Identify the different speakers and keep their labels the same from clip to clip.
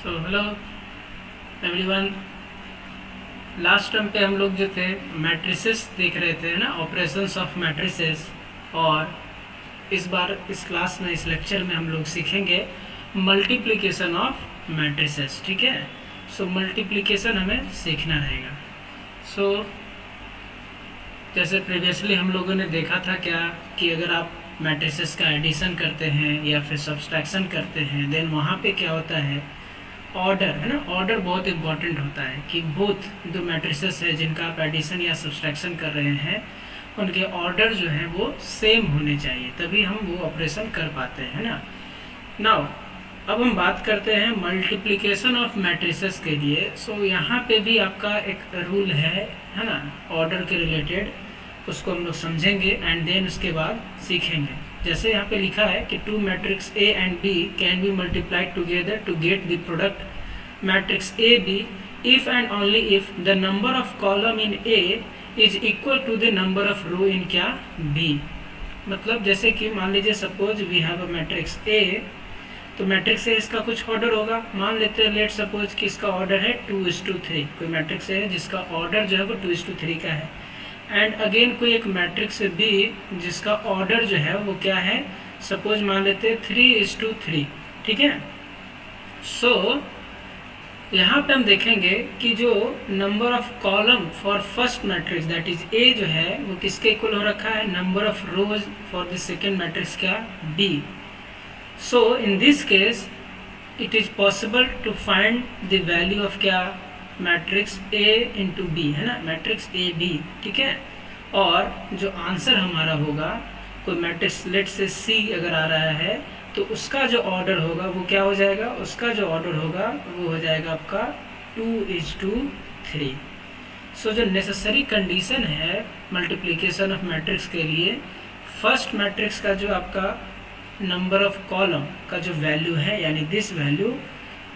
Speaker 1: So hello everyone. Last term पे हम लोग जो थे मैट्रिसेस देख रहे थे ना, ऑपरेशंस ऑफ मैट्रिसेस। और इस बार इस क्लास में, इस लेक्चर में हम लोग सीखेंगे मल्टीप्लिकेशन ऑफ मैट्रिसेस। ठीक है, सो मल्टीप्लिकेशन हमें सीखना रहेगा। सो जैसे प्रीवियसली हम लोगों ने देखा था क्या कि अगर आप मैट्रिसेस का एडिशन करते हैं या फिर सब्सट्रैक्शन करते हैं, देन वहाँ पे क्या होता है, ऑर्डर है ना। ऑर्डर बहुत इंपॉर्टेंट होता है कि बोथ जो मैट्रिसेस है जिनका आप एडिशन या सब्सट्रैक्शन कर रहे हैं, उनके ऑर्डर जो है वो सेम होने चाहिए, तभी हम वो ऑपरेशन कर पाते हैं ना। नाउ अब हम बात करते हैं मल्टीप्लिकेशन ऑफ मैट्रिसेस के लिए। सो यहाँ पे भी आपका एक रूल है ना, ऑर्डर के रिलेटेड, उसको हम लोग समझेंगे एंड देन उसके बाद सीखेंगे। जैसे यहाँ पे लिखा है कि two matrix A and B can be multiplied together to get the product matrix A B if and only if the number of column in A is equal to the number of row in क्या B. मतलब जैसे कि मान लीजिए suppose we have a matrix A, तो matrix ए इसका कुछ order होगा। मान लेते हैं लेट सपोज कि इसका ऑर्डर है 2:3। कोई मैट्रिक्स है जिसका ऑर्डर जो है वो 2:3 का है। एंड अगेन कोई एक मैट्रिक्स बी जिसका ऑर्डर जो है वो क्या है, सपोज मान लेते हैं 3:3। ठीक है, सो यहाँ पे हम देखेंगे कि जो number of column for first matrix that is a जो है वो किसके इक्वल हो रखा है, number of rose for the second matrix क्या, B. So in this case it is possible to find the value of क्या, मैट्रिक्स A into B है ना, मैट्रिक्स A B। ठीक है, और जो आंसर हमारा होगा, कोई मैट्रिक्स लेट से C अगर आ रहा है तो उसका जो ऑर्डर होगा वो क्या हो जाएगा, उसका जो ऑर्डर होगा वो हो जाएगा आपका 2:3। सो जो नेसेसरी कंडीशन है मल्टीप्लिकेशन ऑफ मैट्रिक्स के लिए, फर्स्ट मैट्रिक्स का जो आपका नंबर ऑफ कॉलम का जो वैल्यू है, यानी this value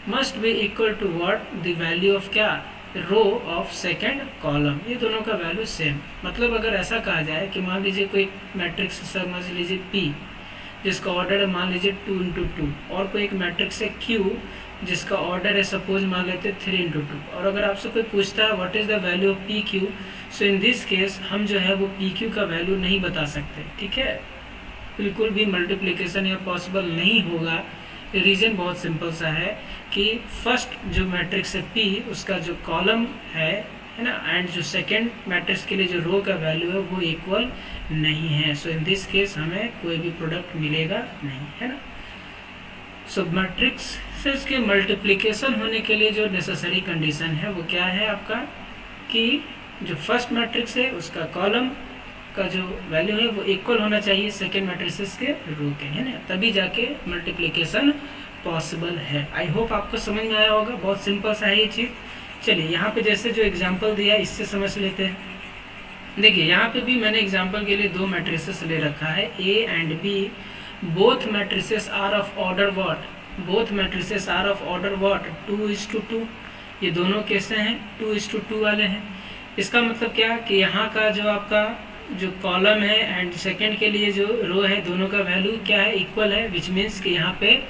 Speaker 1: must be equal to what, the value of क्या, रो ऑफ सेकंड कॉलम। ये दोनों का वैल्यू सेम। मतलब अगर ऐसा कहा जाए कि मान लीजिए कोई मैट्रिक्स समझ लीजिए P जिसका ऑर्डर है मान लीजिए 2×2, और कोई एक मैट्रिक्स है Q जिसका ऑर्डर है सपोज मान लेते 3×2, और अगर आपसे कोई पूछता है what is the value of PQ, so in this case हम जो है वो PQ का वैल्यू नहीं बता सकते। ठीक है, बिल्कुल भी मल्टीप्लिकेशन या पॉसिबल नहीं होगा। रीज़न बहुत सिंपल सा है कि फर्स्ट जो मैट्रिक्स है P उसका जो कॉलम है ना, एंड जो सेकंड मैट्रिक्स के लिए जो रो का वैल्यू है वो इक्वल नहीं है। सो इन दिस केस हमें कोई भी प्रोडक्ट मिलेगा नहीं, है ना। सो मैट्रिक्स के मल्टीप्लिकेशन होने के लिए जो नेसेसरी कंडीशन है वो क्या है आपका, कि जो फर्स्ट मैट्रिक्स है उसका कॉलम का जो वैल्यू है वो इक्वल होना चाहिए सेकेंड मैट्रिसेस के रो के, है ना, तभी जाके मल्टीप्लिकेशन पॉसिबल है। आई होप आपको समझ में आया होगा, बहुत सिंपल सा है ये चीज़। चलिए यहाँ पे जैसे जो एग्जांपल दिया इससे समझ लेते हैं। देखिए यहाँ पे भी मैंने एग्जांपल के लिए दो मैट्रिसेस ले रखा है, A and B. Both matrices are of order what, both matrices are of order what, 2:2। ये दोनों कैसे हैं, 2:2 वाले हैं। इसका मतलब क्या कि यहाँ का जो आपका जो कॉलम है एंड सेकंड के लिए जो रो है, दोनों का वैल्यू क्या है, इक्वल है, विच मीन्स कि यहाँ पे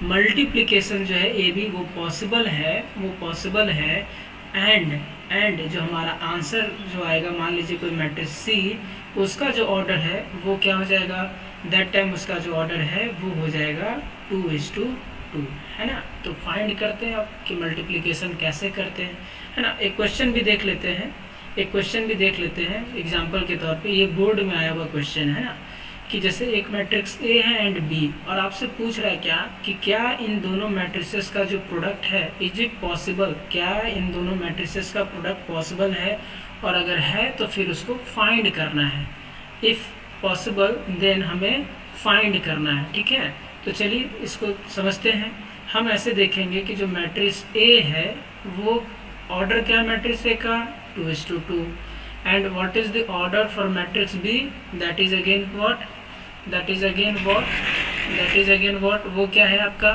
Speaker 1: मल्टीप्लिकेशन जो है ए बी वो पॉसिबल है, वो पॉसिबल है। एंड जो हमारा आंसर जो आएगा, मान लीजिए कोई मैट्रिक्स सी, उसका जो ऑर्डर है वो क्या हो जाएगा, दैट टाइम उसका जो ऑर्डर है वो हो जाएगा 2:2, है ना। तो फाइंड करते हैं आप कि मल्टीप्लिकेशन कैसे करते हैं, है ना। एक क्वेश्चन भी देख लेते हैं, एग्जाम्पल के तौर पे। ये बोर्ड में आया हुआ क्वेश्चन है ना, कि जैसे एक मैट्रिक्स ए है एंड बी, और आपसे पूछ रहा है क्या कि क्या इन दोनों मैट्रिसेस का जो प्रोडक्ट है, इज इट पॉसिबल, क्या इन दोनों मैट्रिसेस का प्रोडक्ट पॉसिबल है, और अगर है तो फिर उसको फाइंड करना है। इफ़ पॉसिबल देन हमें फाइंड करना है। ठीक है, तो चलिए इसको समझते हैं। हम ऐसे देखेंगे कि जो मैट्रिक्स ए है वो ऑर्डर क्या है मैट्रिक्स ए का, 2:2, and what is the order for matrix B, that is again what, वो क्या है आपका,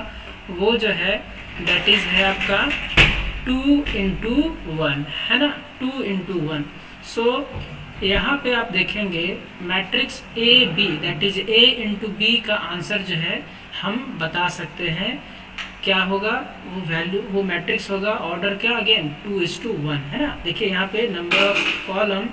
Speaker 1: वो जो है that is है आपका 2:1, है ना, 2:1। सो यहाँ पे आप देखेंगे matrix A B that is A into B का आंसर जो है हम बता सकते हैं क्या होगा, वो वैल्यू, वो मैट्रिक्स होगा ऑर्डर क्या, अगेन 2:1 है ना। देखिए यहाँ पे नंबर ऑफ कॉलम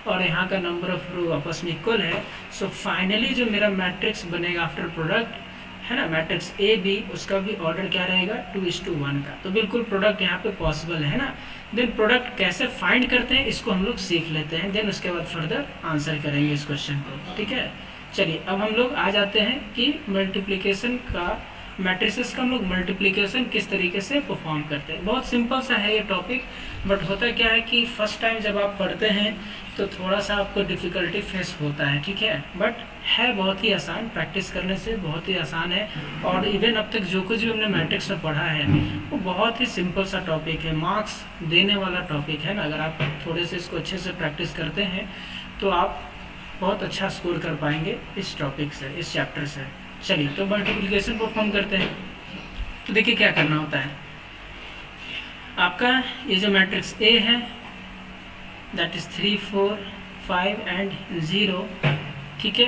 Speaker 1: और यहाँ का नंबर ऑफ रो आपस में इक्वल है। सो फाइनली जो मेरा मैट्रिक्स बनेगा आफ्टर प्रोडक्ट है ना, मैट्रिक्स ए बी, उसका भी ऑर्डर क्या रहेगा, 2:1 का। तो बिल्कुल प्रोडक्ट यहाँ पे पॉसिबल है ना। देन प्रोडक्ट कैसे फाइंड करते हैं इसको हम लोग सीख लेते हैं, देन उसके बाद फर्दर आंसर करेंगे इस क्वेश्चन को, ठीक है। चलिए अब हम लोग आ जाते हैं कि मल्टीप्लिकेशन का, मैट्रिसेस का हम लोग मल्टीप्लिकेशन किस तरीके से परफॉर्म करते हैं। बहुत सिंपल सा है ये टॉपिक, बट होता क्या है कि फर्स्ट टाइम जब आप पढ़ते हैं तो थोड़ा सा आपको डिफ़िकल्टी फेस होता है, ठीक है। बट है बहुत ही आसान, प्रैक्टिस करने से बहुत ही आसान है। और इवन अब तक जो कुछ भी हमने मैट्रिक्स में पढ़ा है वो बहुत ही सिंपल सा टॉपिक है, मार्क्स देने वाला टॉपिक है ना। अगर आप थोड़े से इसको अच्छे से प्रैक्टिस करते हैं तो आप बहुत अच्छा स्कोर कर पाएंगे इस टॉपिक से, इस चैप्टर से। चलिए तो मल्टीप्लिकेशन परफॉर्म करते हैं। तो देखिए क्या करना होता है, आपका ये जो मैट्रिक्स ए है दैट इज़ 3 4 5 एंड 0, ठीक है।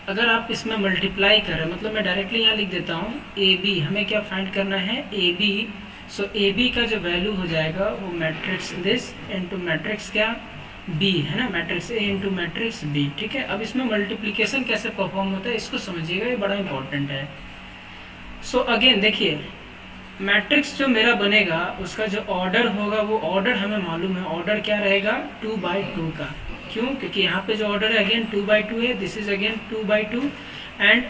Speaker 1: अगर आप इसमें मल्टीप्लाई करें, मतलब मैं डायरेक्टली यहाँ लिख देता हूँ ए बी, हमें क्या फाइंड करना है, A B. So A B का जो वैल्यू हो जाएगा वो मैट्रिक्स दिस इंटू मैट्रिक्स क्या, बी है ना, matrix A into matrix B, ठीक है। अब इसमें मल्टीप्लिकेशन कैसे परफॉर्म होता है इसको समझिएगा, ये बड़ा इंपॉर्टेंट है। सो अगेन देखिए, मैट्रिक्स जो मेरा बनेगा उसका जो ऑर्डर होगा वो ऑर्डर हमें मालूम है, ऑर्डर क्या रहेगा 2/2 का। क्यों, क्योंकि यहाँ पे जो ऑर्डर है अगेन 2/2 है, दिस इज अगेन 2/2। एंड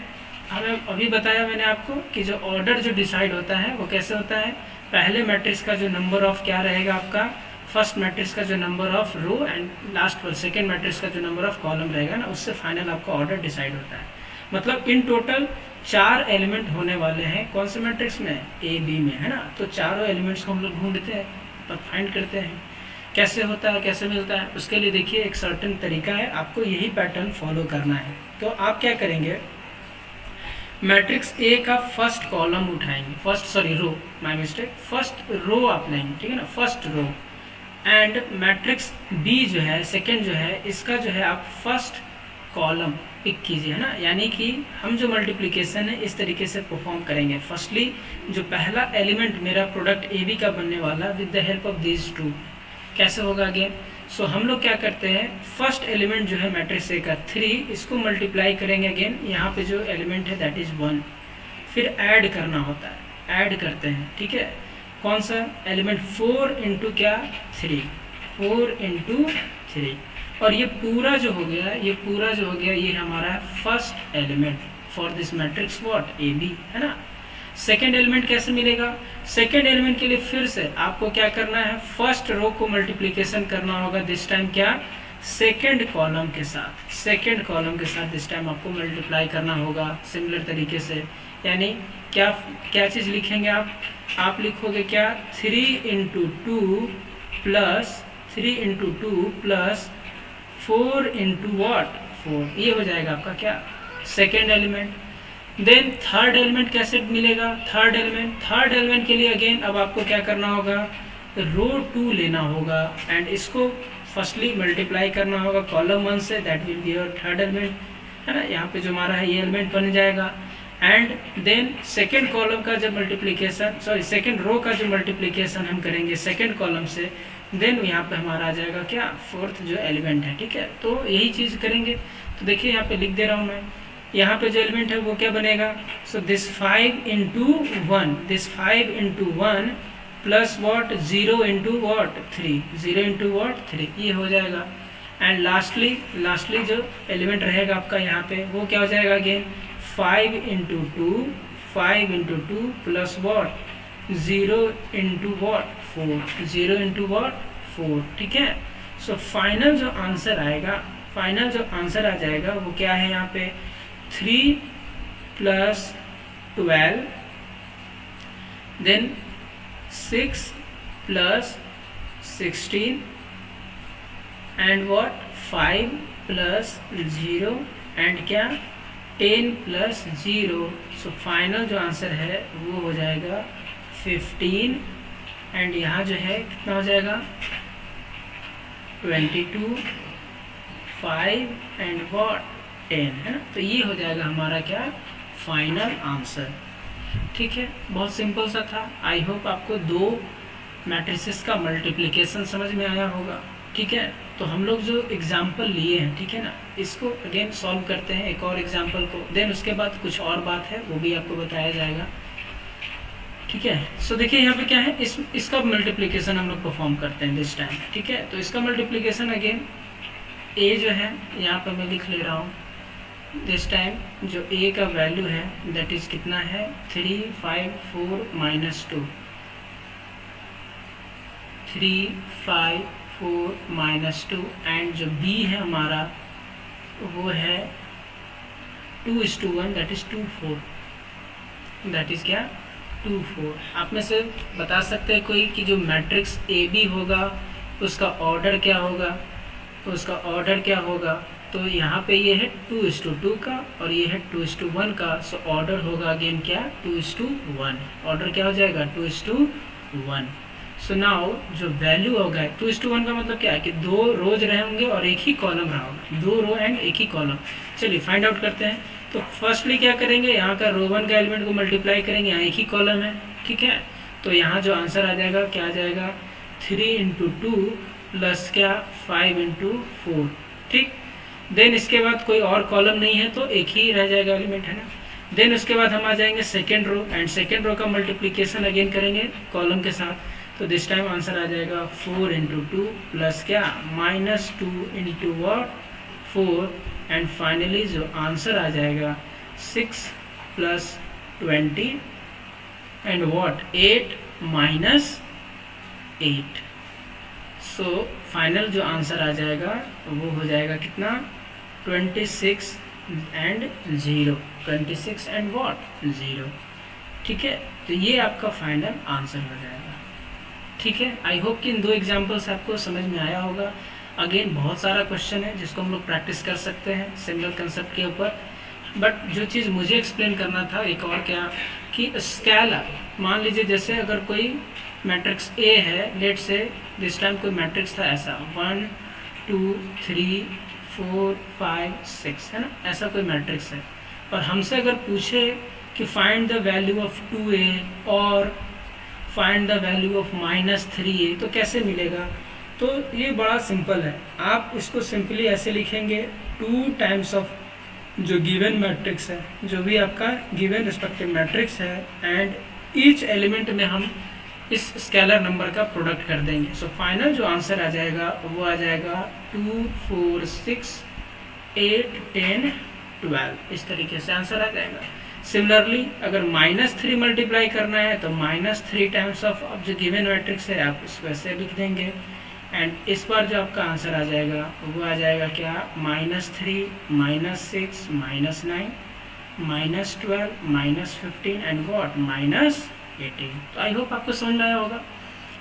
Speaker 1: हमें अभी बताया मैंने आपको कि जो ऑर्डर जो डिसाइड होता है वो कैसे होता है, पहले मैट्रिक्स का जो नंबर ऑफ क्या रहेगा आपका, फर्स्ट मैट्रिक्स का जो number of row and last second matrix का जो नंबर ऑफ कॉलम रहेगा ना, उससे फाइनल आपका ऑर्डर डिसाइड होता है। मतलब इन टोटल 4 एलिमेंट होने वाले हैं कौन से मैट्रिक्स में, ए बी में, है ना। तो चारों एलिमेंट्स को हम लोग ढूंढते हैं और फाइंड करते हैं। कैसे होता है, कैसे मिलता है, उसके लिए देखिए एक सर्टेन तरीका है, आपको यही पैटर्न फॉलो करना है। तो आप क्या करेंगे, मैट्रिक्स ए का फर्स्ट कॉलम उठाएंगे, row, my mistake, first row आप लेंगे, ठीक है ना, first row. And matrix B जो है, सेकेंड जो है, इसका जो है आप फर्स्ट कॉलम पिक कीजिए, है ना। यानी कि हम जो मल्टीप्लिकेशन है इस तरीके से परफॉर्म करेंगे। फर्स्टली जो पहला एलिमेंट मेरा प्रोडक्ट ए बी का बनने वाला with the help of this 2, कैसे होगा अगेन। सो हम लोग क्या करते हैं, फर्स्ट एलिमेंट जो है मैट्रिक्स ए का 3, इसको मल्टीप्लाई करेंगे अगेन, यहाँ पे जो एलिमेंट है दैट इज़ 1, फिर ऐड करना होता है, ऐड करते हैं, ठीक है। कौन सा एलिमेंट, 4 इंटू क्या 3, 4 इंटू 3। और ये पूरा जो हो गया, ये पूरा जो हो गया, ये हमारा first element for this matrix what, A B, है ना। सेकेंड एलिमेंट कैसे मिलेगा, सेकेंड एलिमेंट के लिए फिर से आपको क्या करना है, फर्स्ट रो को मल्टीप्लिकेशन करना होगा, दिस टाइम क्या, सेकेंड कॉलम के साथ, सेकेंड कॉलम के साथ दिस टाइम आपको मल्टीप्लाई करना होगा सिमिलर तरीके से। यानी क्या क्या चीज़ लिखेंगे आप लिखोगे क्या, 3 into 2 plus 3 into 2 plus 4 into what 4, ये हो जाएगा आपका क्या, second element. Then third element कैसे मिलेगा, थर्ड एलिमेंट के लिए अगेन अब आपको क्या करना होगा, रो 2 लेना होगा एंड इसको फर्स्टली मल्टीप्लाई करना होगा कॉलम 1 से, that will be your third element, है ना। यहाँ पे जो हमारा है ये एलिमेंट बन जाएगा। एंड देन सेकेंड कॉलम का जब मल्टीप्लिकेशन, सेकेंड रो का जो मल्टीप्लिकेशन हम करेंगे सेकेंड कॉलम से, देन यहाँ पे हमारा आ जाएगा क्या, फोर्थ जो एलिमेंट है, ठीक है। तो यही चीज़ करेंगे। तो देखिए यहाँ पे लिख दे रहा हूँ मैं, यहाँ पे जो एलिमेंट है वो क्या बनेगा, so this 5 into 1, this 5 into 1 plus what 0 into what 3, 0 into what 3, ये हो जाएगा। एंड लास्टली जो एलिमेंट रहेगा आपका यहाँ पे वो क्या हो जाएगा again, 5 into 2, 5 into 2 plus what 0 into what 4, 0 into what 4, ठीक है। सो फाइनल जो आंसर आएगा, फाइनल जो आंसर आ जाएगा वो क्या है यहाँ पे, 3 plus 12, then 6 plus 16 and what 5 plus 0 and क्या 10 प्लस 0। सो फाइनल जो आंसर है वो हो जाएगा 15 एंड यहाँ जो है कितना हो जाएगा 22, 5 एंड वॉट 10, है ना। तो ये हो जाएगा हमारा क्या फाइनल आंसर। ठीक है, बहुत सिंपल सा था। आई होप आपको दो मैट्रिसेस का मल्टीप्लिकेशन समझ में आया होगा। ठीक है, तो हम लोग जो एग्जाम्पल लिए हैं, ठीक है ना, इसको अगेन सॉल्व करते हैं एक और एग्जाम्पल को, देन उसके बाद कुछ और बात है वो भी आपको बताया जाएगा। ठीक है, सो देखिए यहाँ पे क्या है, इसका मल्टीप्लिकेशन हम लोग परफॉर्म करते हैं दिस टाइम। ठीक है, तो इसका मल्टीप्लिकेशन अगेन ए जो है यहाँ पर मैं लिख ले रहा हूँ दिस टाइम। जो ए का वैल्यू है दैट इज कितना है 3 5 4 -2, 3 5 4 -2 एंड जो बी है हमारा वो है 2:1 दैट इज 2 4, दैट इज क्या 2 4। आप में से बता सकते हैं कोई कि जो मैट्रिक्स ए बी होगा उसका ऑर्डर क्या होगा, तो उसका ऑर्डर क्या होगा, तो यहाँ पे ये है 2:2 का और ये है 2:1 का, सो ऑर्डर होगा अगेन क्या 2:1, ऑर्डर क्या हो जाएगा 2:1। सो नाउ जो वैल्यू होगा 2:1 का मतलब क्या है कि 2 रोज रहे होंगे और एक ही कॉलम रहा होगा, 2 रो एंड एक ही कॉलम। चलिए फाइंड आउट करते हैं। तो फर्स्टली क्या करेंगे, यहाँ का रो 1 का एलिमेंट को मल्टीप्लाई करेंगे, यहाँ एक ही कॉलम है। ठीक है, तो यहाँ जो आंसर आ जाएगा क्या आ जाएगा 3 × 2 प्लस क्या 5 × 4। ठीक, देन इसके बाद कोई और कॉलम नहीं है तो एक ही रह जाएगा एलिमेंट, है ना। देन उसके बाद हम आ जाएंगे second row and second row का मल्टीप्लिकेशन अगेन करेंगे कॉलम के साथ, तो दिस टाइम आंसर आ जाएगा 4 × 2 प्लस क्या -2 × what 4 एंड फाइनली जो आंसर आ जाएगा 6 + 20 एंड what 8 - 8। सो फाइनल जो आंसर आ जाएगा वो हो जाएगा कितना 26 एंड 0, 26 एंड what 0। ठीक है, तो ये आपका फाइनल आंसर हो जाएगा। ठीक है, आई होप कि इन दो एग्जांपल्स आपको समझ में आया होगा। अगेन बहुत सारा क्वेश्चन है जिसको हम लोग प्रैक्टिस कर सकते हैं सिमिलर कंसेप्ट के ऊपर, बट जो चीज़ मुझे एक्सप्लेन करना था एक और क्या कि स्केलर, मान लीजिए जैसे अगर कोई मैट्रिक्स ए है, लेट से दिस टाइम कोई मैट्रिक्स था ऐसा 1 2 3 4 5 6, है ना, ऐसा कोई मैट्रिक्स है, और हमसे अगर पूछे कि find the value of 2a और find the value of -3a तो कैसे मिलेगा, तो ये बड़ा सिंपल है। आप इसको सिंपली ऐसे लिखेंगे 2 टाइम्स ऑफ जो गिवन मैट्रिक्स है, जो भी आपका गिवन रिस्पेक्टिव मैट्रिक्स है, एंड ईच एलिमेंट में हम इस स्केलर नंबर का प्रोडक्ट कर देंगे। सो फाइनल जो आंसर आ जाएगा वो आ जाएगा 2 4 6 8 10 12, इस तरीके से आंसर आ जाएगा। सिमिलरली अगर -3 मल्टीप्लाई करना है तो -3 टाइम्स ऑफ जो गिवन मैट्रिक्स है आप इस वैसे लिख देंगे, एंड इस बार जो आपका आंसर आ जाएगा वो आ जाएगा क्या -3 -6 -9 -12 -15 एंड what -18। तो आई होप आपको समझ में आया होगा।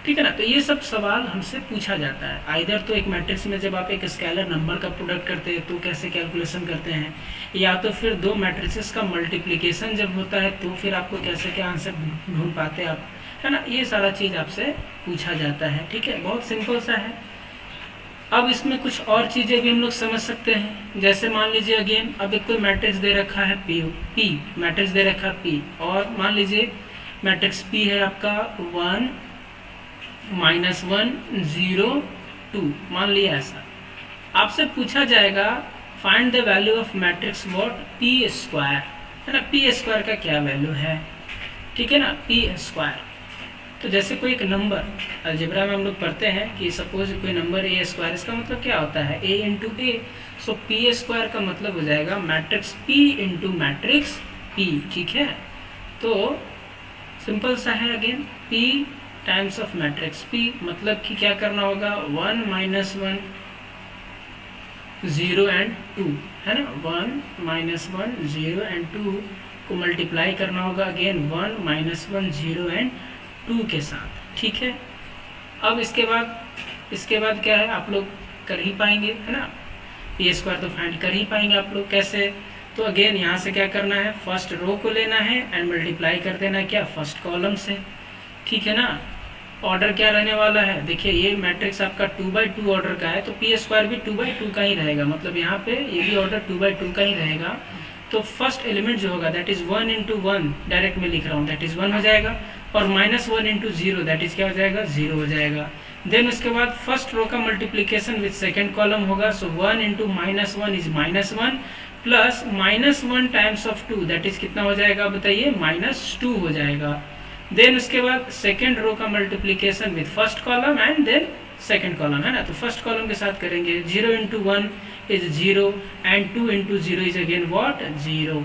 Speaker 1: ठीक है ना, तो ये सब सवाल हमसे पूछा जाता है। आइदर तो एक मैट्रिक्स में जब आप एक स्केलर नंबर का प्रोडक्ट करते हैं तो कैसे कैलकुलेशन करते हैं, या तो फिर दो मैट्रिसेस का मल्टीप्लिकेशन जब होता है तो फिर आपको कैसे क्या आंसर ढूंढ पाते हैं आप, है ना, ये सारा चीज़ आपसे पूछा जाता है। ठीक है, बहुत सिंपल सा है। अब इसमें कुछ और चीज़ें भी हम लोग समझ सकते हैं, जैसे मान लीजिए अगेन अब एक कोई मैट्रिक्स दे रखा है पी मैट्रिक्स दे रखा है पी, और मान लीजिए मैट्रिक्स पी है आपका 1 -1 0 2, मान लिया ऐसा। आपसे पूछा जाएगा find the value of matrix what p², है ना, p² का क्या वैल्यू है। ठीक है ना, p²। तो जैसे कोई एक नंबर अलजेब्रा में हम लोग पढ़ते हैं कि सपोज कोई नंबर a², इसका मतलब क्या होता है a × a, सो p² का मतलब हो जाएगा मैट्रिक्स p × मैट्रिक्स p। ठीक है, तो सिंपल सा है again p times of matrix p, मतलब कि क्या करना होगा 1 -1 0 एंड 2, है ना, 1 -1 0 एंड 2 को मल्टीप्लाई करना होगा अगेन 1 -1 0 एंड 2 के साथ। ठीक है, अब इसके बाद क्या है आप लोग कर ही पाएंगे, है ना, p² तो फाइंड कर ही पाएंगे आप लोग। कैसे, तो अगेन यहाँ से क्या करना है, फर्स्ट रो को लेना है एंड मल्टीप्लाई कर देना है क्या फर्स्ट कॉलम से। ठीक है ना, ऑर्डर क्या रहने वाला है, देखिए ये मैट्रिक्स आपका 2/2 ऑर्डर का है तो p² भी 2/2 का ही रहेगा, मतलब यहाँ पे ये भी ऑर्डर 2/2 का ही रहेगा। तो फर्स्ट एलिमेंट जो होगा दैट इज़ 1 इंटू 1, डायरेक्ट में लिख रहा हूँ, दैट इज़ 1 हो जाएगा, और -1 इंटू 0 दैट इज़ क्या हो जाएगा, 0 हो जाएगा। देन उसके बाद फर्स्ट रो का मल्टीप्लिकेशन विथ सेकेंड कॉलम होगा, सो 1 into -1 is -1 plus -1 times of 2 that is कितना हो जाएगा बताइए, -2 हो जाएगा। देन उसके बाद सेकेंड रो का multiplication with first column and then second column, है ना। तो फर्स्ट कॉलम के साथ करेंगे, 0 into 1 is 0 and 2 into 0 is again what, 0।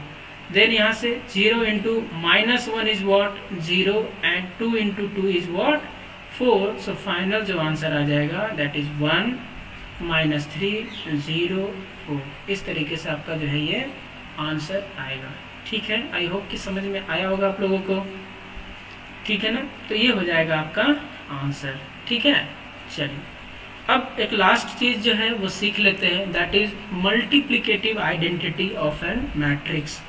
Speaker 1: Then यहाँ से 0 into -1 is what, 0 and 2 into 2 is what, 4। So final जो आंसर आ जाएगा दैट इज 1 -3 0 4। इस तरीके से आपका जो है ये आंसर आएगा। ठीक है, आई होप कि समझ में आया होगा आप लोगों को, ठीक है ना। तो ये हो जाएगा आपका आंसर, ठीक है। चलिए अब एक लास्ट चीज़ जो है वो सीख लेते हैं, that is multiplicative identity of an matrix,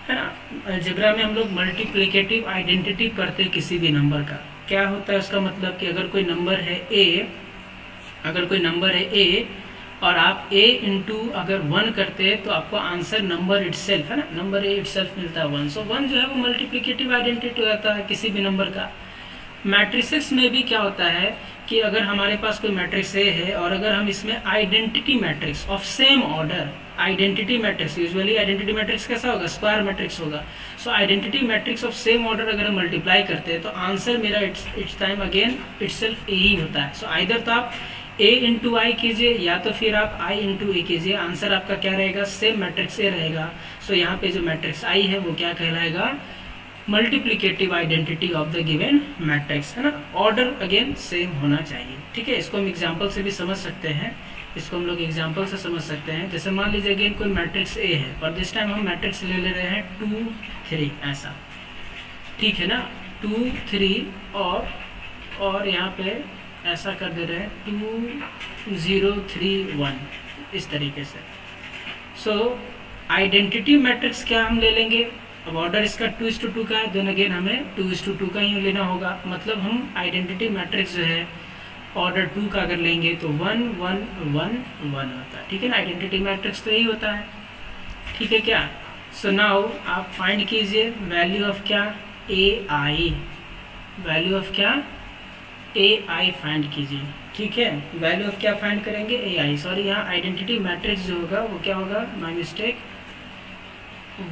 Speaker 1: है ना। अलजेब्रा में हम लोग मल्टीप्लिकेटिव आइडेंटिटी करते हैं किसी भी नंबर का। क्या होता है उसका मतलब कि अगर कोई नंबर है ए, और आप a इंटू अगर 1 करते हैं तो आपको आंसर नंबर इटसेल्फ, है ना, नंबर a इटसेल्फ मिलता है 1। सो 1 जो है वो मल्टीप्लिकेटिव आइडेंटिटी होता है किसी भी नंबर का। मैट्रिसेस में भी क्या होता है कि अगर हमारे पास कोई मैट्रिक्स ए है और अगर हम इसमें identity matrix of same order, identity matrix, usually identity matrix कैसा होगा, स्क्वायर मैट्रिक्स होगा। सो identity matrix of same order अगर हम मल्टीप्लाई करते हैं तो आंसर मेरा इट्स टाइम अगेन इटसेल्फ ए ही होता है। सो आइदर तो आप a इंटू आई कीजिए या तो फिर आप i इंटू ए कीजिए, आंसर आपका क्या रहेगा, सेम मैट्रिक्स ए रहेगा। सो यहाँ पे जो मैट्रिक्स आई है वो क्या कहलाएगा, multiplicative identity of the given matrix, है ना। ऑर्डर अगेन सेम होना चाहिए, ठीक है। इसको हम एग्जांपल से भी समझ सकते हैं, इसको हम लोग एग्जांपल से समझ सकते हैं। जैसे मान लीजिए अगेन कोई मैट्रिक्स ए है और दिस टाइम हम मैट्रिक्स ले रहे हैं 2 3 ऐसा, ठीक है ना, 2 3 और यहाँ पे ऐसा कर दे रहे हैं 2 0 3 1 इस तरीके से। सो आइडेंटिटी मैट्रिक्स क्या हम ले लेंगे, अब ऑर्डर इसका 2:2 का है, देन अगेन हमें 2:2 का ही लेना होगा। मतलब हम आइडेंटिटी मैट्रिक्स जो है ऑर्डर 2 का अगर लेंगे तो 1 1 1 1 होता है, ठीक है ना। आइडेंटिटी मैट्रिक्स तो यही होता है, ठीक है क्या। सो नाउ आप फाइंड कीजिए वैल्यू ऑफ क्या, ए आई, वैल्यू ऑफ क्या, ए आई फाइंड कीजिए, ठीक है। वैल्यू ऑफ क्या फाइंड करेंगे, ए आई। सॉरी यहाँ आइडेंटिटी मैट्रिक्स जो होगा वो क्या होगा, my mistake,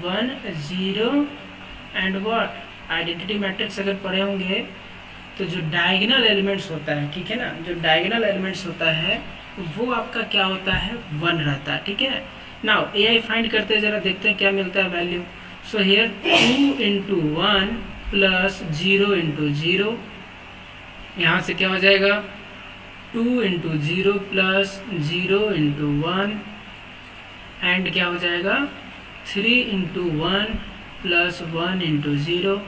Speaker 1: 1 0 and what. Identity matrix अगर पढ़े होंगे तो जो डायगोनल एलिमेंट्स होता है, ठीक है ना, जो डायगोनल एलिमेंट्स होता है वो आपका क्या होता है, 1 रहता है, ठीक है। नाउ ए आई फाइंड करते हैं, जरा देखते हैं क्या मिलता है value. So here 2 into 1 plus 0 into 0, यहाँ से क्या हो जाएगा 2 इंटू 0 प्लस 0 इंटू 1 एंड क्या हो जाएगा 3 into 1 plus 1 into 0,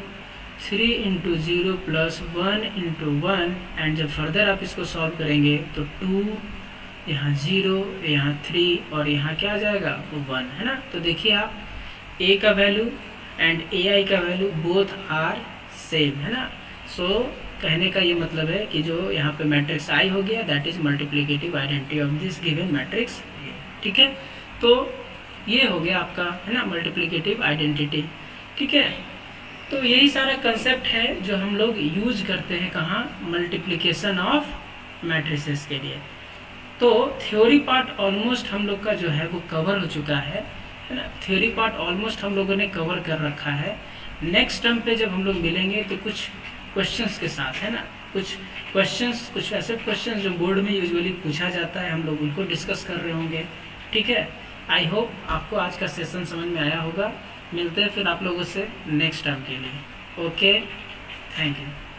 Speaker 1: 3 into 0 plus 1 into 1 and जब फर्दर आप इसको सॉल्व करेंगे तो 2 यहाँ 0 यहाँ 3 और यहाँ क्या आ जाएगा 1, है ना। तो देखिए आप ए का वैल्यू एंड ए आई का वैल्यू बोथ आर सेम, है ना। सो कहने का ये मतलब है कि जो यहाँ पे मैट्रिक्स आई हो गया that is multiplicative identity of this given matrix, ठीक है। तो ये हो गया आपका, है ना, मल्टीप्लिकेटिव आइडेंटिटी, ठीक है। तो यही सारा कंसेप्ट है जो हम लोग यूज करते हैं कहाँ, मल्टीप्लिकेशन ऑफ मैट्रिसेस के लिए। तो थ्योरी पार्ट ऑलमोस्ट हम लोग का जो है वो कवर हो चुका है ना। थ्योरी पार्ट ऑलमोस्ट हम लोगों ने कवर कर रखा है। नेक्स्ट टर्म पे जब हम लोग मिलेंगे तो कुछ क्वेश्चंस के साथ, है ना, कुछ ऐसे क्वेश्चंस जो बोर्ड में यूजुअली पूछा जाता है हम लोग उनको डिस्कस कर रहे होंगे, ठीक है। आई होप आपको आज का सेशन समझ में आया होगा। मिलते हैं फिर आप लोगों से नेक्स्ट टर्म के लिए। Okay, thank you.